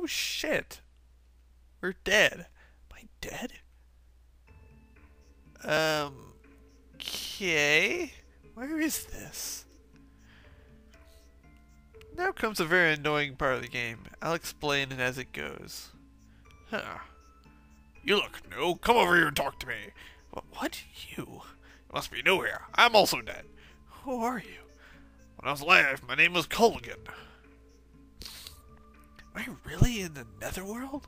Oh shit. We're dead. Am I dead? Okay. Where is this? Now comes a very annoying part of the game. I'll explain it as it goes. Huh. You look new. Come over here and talk to me. What? You? You must be new here. I'm also dead. Who are you? When I was alive, my name was Culligan. Am I really in the Netherworld?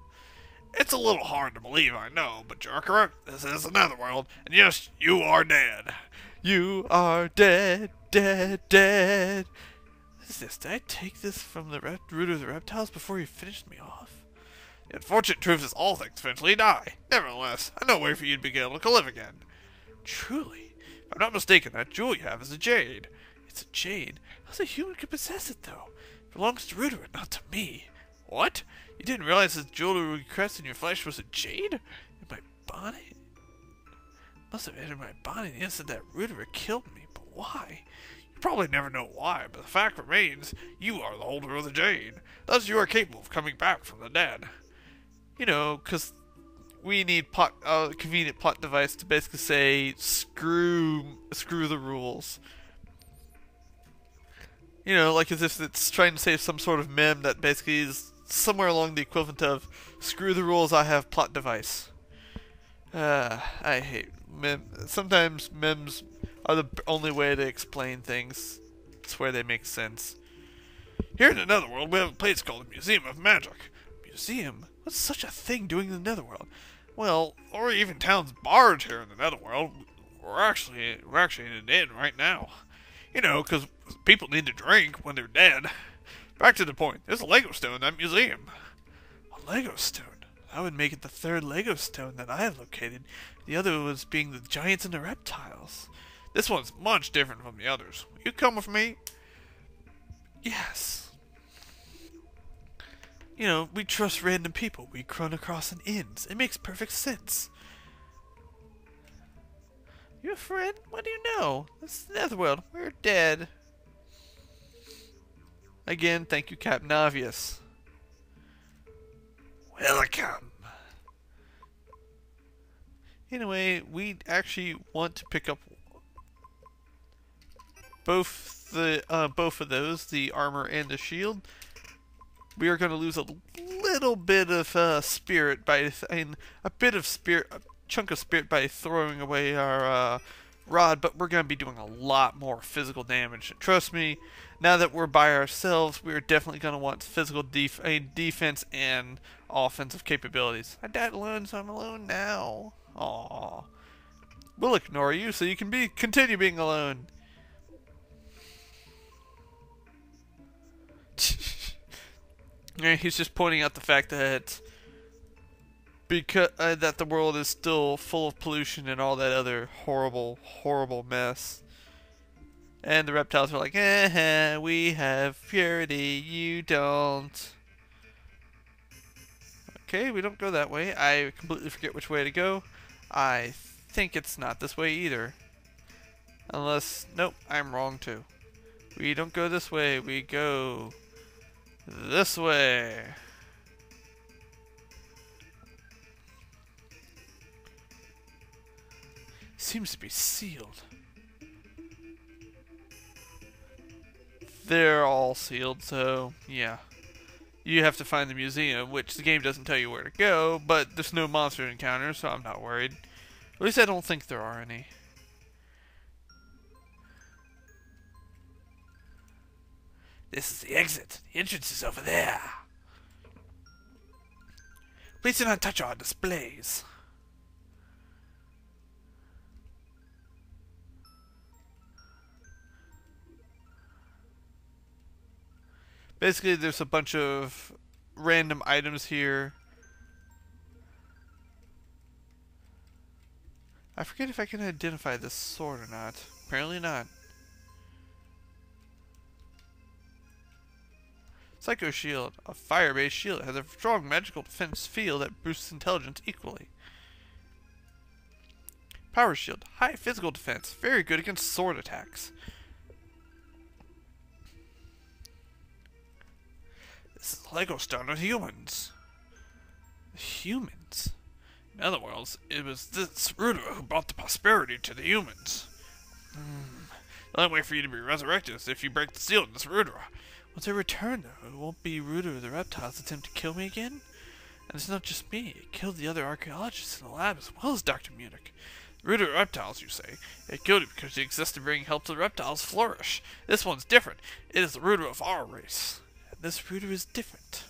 It's a little hard to believe, I know, but you're correct. This is the Netherworld, and yes, you are dead. You are dead, dead, dead. What is this? Did I take this from the root of the reptiles before you finished me off? The unfortunate truth is all things eventually die. Nevertheless, I know a way for you to be able to live again. Truly? If I'm not mistaken, that jewel you have is a jade. It's a jade? How's a human could possess it, though? It belongs to Rudras, not to me. What? You didn't realize this jewelry crest in your flesh was a jade? In my body? Must have entered my body the instant that Rudra killed me, but why? You probably never know why, but the fact remains, you are the holder of the jade. Thus you are capable of coming back from the dead. You know, because we need a convenient plot device to basically say, screw the rules. You know, like as if it's trying to say some sort of meme that basically is somewhere along the equivalent of, screw the rules, I have plot device. I hate memes. Sometimes memes are the only way to explain things. It's where they make sense. Here in the Netherworld, we have a place called the Museum of Magic. Museum? What's such a thing doing in the Netherworld? Well, or even town's barge here in the Netherworld. We're actually in an inn right now. You know, because people need to drink when they're dead. Back to the point. There's a Lego stone in that museum. A Lego stone? That would make it the third Lego stone that I have located. The other was being the giants and the reptiles. This one's much different from the others. Will you come with me? Yes. You know, we trust random people. We run across in inns. It makes perfect sense. You a friend? What do you know? This is the Netherworld. We're dead. Again, thank you, Captain Obvious. Welcome. Anyway, we actually want to pick up both of those, the armor and the shield. We are going to lose a little bit of spirit by a chunk of spirit by throwing away our rod, but we're going to be doing a lot more physical damage. Trust me, now that we're by ourselves, we're definitely going to want physical defense and offensive capabilities. I died alone, so I'm alone now. Aww. We'll ignore you so you can continue being alone. He's just pointing out the fact that that the world is still full of pollution and all that other horrible, horrible mess. And the reptiles are like, we have purity, you don't. Okay, we don't go that way. I completely forget which way to go. I think it's not this way either. Unless, nope, I'm wrong too. We don't go this way, we go this way. Seems to be sealed. They're all sealed, so yeah. You have to find the museum, which the game doesn't tell you where to go, but there's no monster encounters, so I'm not worried. At least I don't think there are any. This is the exit. The entrance is over there. Please do not touch our displays. Basically, there's a bunch of random items here. I forget if I can identify this sword or not. Apparently not. Psycho Shield. A fire-based shield. It has a strong magical defense field that boosts intelligence equally. Power Shield. High physical defense. Very good against sword attacks. This is the Lego stone of humans. Humans? In other words, it was this Rudra who brought the prosperity to the humans. The only way for you to be resurrected is if you break the seal in this Rudra. Once I return, though, it won't be Rudra or the reptiles attempt to kill me again? And it's not just me, it killed the other archaeologists in the lab as well as Dr. Munich. The Rudra reptiles, you say. It killed it because it exists to bring help to the reptiles flourish. This one's different. It is the Rudra of our race. And this Rudra is different.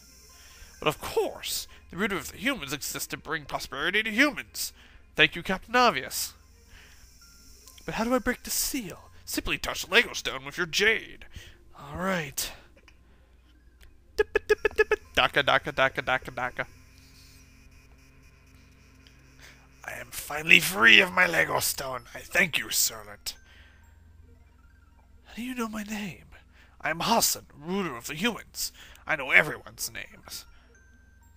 But of course, the Rudra of the humans exists to bring prosperity to humans. Thank you, Captain Obvious. But how do I break the seal? Simply touch the Lego stone with your jade. Alright. Daka daka daka daka daka. I am finally free of my Lego stone. I thank you, Surlent. How do you know my name? I am Hassan, ruler of the humans. I know everyone's names.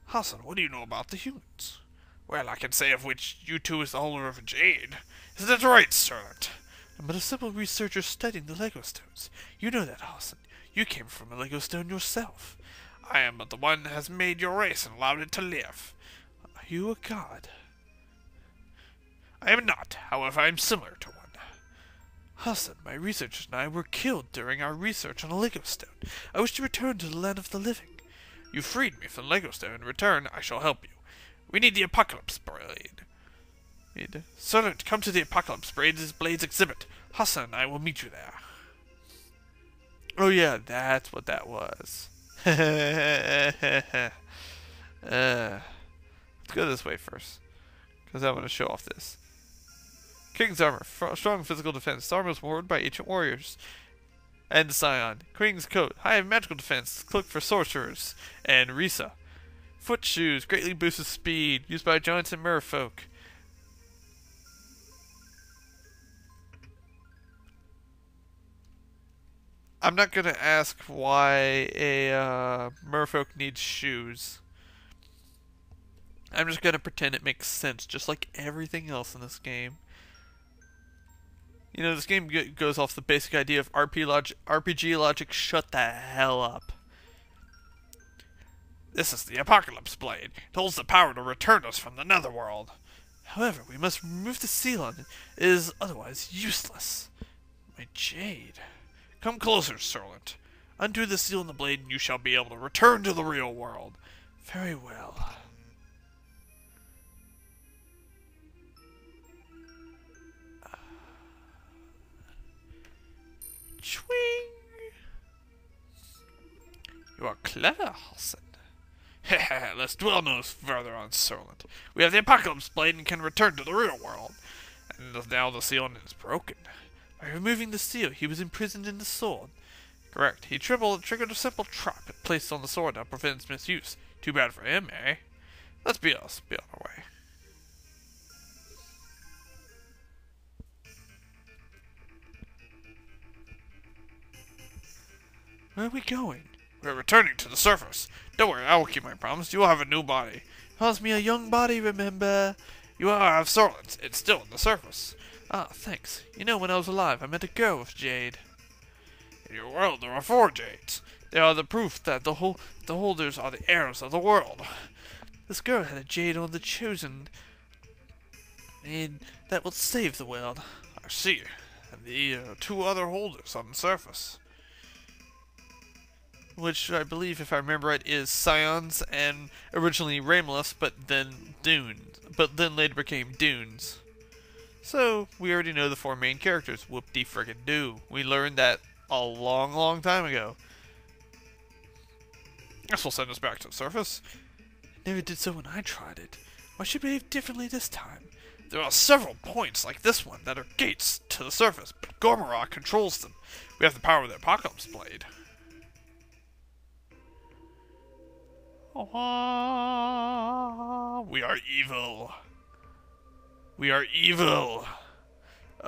Hassan, what do you know about the humans? Well, I can say of which you two is the holder of a jade. Isn't that right, Surlent? I'm but a simple researcher studying the Lego stones. You know that, Hassan. You came from a Lego stone yourself. I am but the one that has made your race and allowed it to live. Are you a god? I am not, however I am similar to one. Hassan, my researchers and I were killed during our research on a Lego stone. I wish to return to the land of the living. You freed me from the Lego stone. In return, I shall help you. We need the Apocalypse Blade. Surlent, come to the Apocalypse Blades exhibit. Hassan and I will meet you there. Oh yeah, that's what that was. Let's go this way first, because I want to show off this. King's armor, strong physical defense. The armor was worn by ancient warriors. And Scion. King's coat, high magical defense, cloak for sorcerers. And Risa. Foot shoes, greatly boosted speed, used by giants and merfolk. I'm not gonna ask why a merfolk needs shoes. I'm just gonna pretend it makes sense, just like everything else in this game. You know, this game goes off the basic idea of RPG logic. Shut the hell up. This is the Apocalypse Blade. It holds the power to return us from the Netherworld. However, we must remove the seal on it. It is otherwise useless. My jade. Come closer, Surlent. Undo the seal on the blade and you shall be able to return to the real world. Very well. Chwing! You are clever, Hassan. Let's dwell no further on Surlent. We have the Apocalypse Blade and can return to the real world. And now the seal is broken. By removing the seal, he was imprisoned in the sword. Correct. He triggered a simple trap placed on the sword that prevents misuse. Too bad for him, eh? Let's be on our way. Where are we going? We're returning to the surface. Don't worry, I will keep my promise. You will have a new body. Promise me a young body, remember? You will have Surlent. It's still in the surface. Ah, thanks. You know, when I was alive, I met a girl with jade. In your world, there are 4 jades. They are the proof that the holders are the heirs of the world. This girl had a jade on the chosen, and that will save the world. I see. And the 2 other holders on the surface. Which I believe, if I remember right, is Scions and originally Rameless, but then Dunes. But then later became Dunes. So, we already know the 4 main characters. Whoop-de-frickin-do. We learned that a long, long time ago. This will send us back to the surface. It never did so when I tried it. Why should we behave differently this time? There are several points like this one that are gates to the surface, but Gormara controls them. We have the power of the Apocalypse Blade. We are evil. We are evil.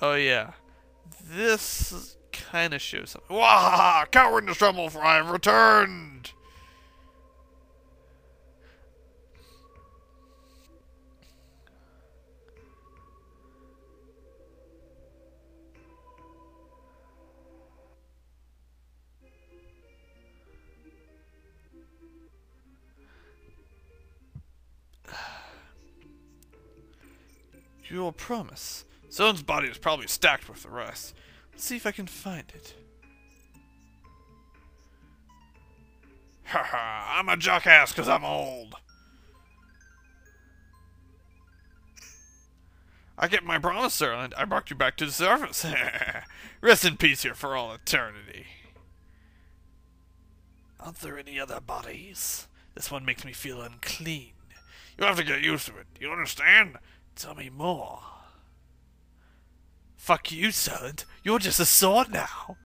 Oh yeah. This kind of shows something. Wah! Coward in the trouble, for I have returned! Your promise. Zone's body is probably stacked with the rest. Let's see if I can find it. Haha, I'm a jackass because I'm old. I kept my promise, Surlent. I brought you back to the surface. Rest in peace here for all eternity. Aren't there any other bodies? This one makes me feel unclean. You have to get used to it. You understand? Tell me more. Fuck you, Surlent. You're just a sword now.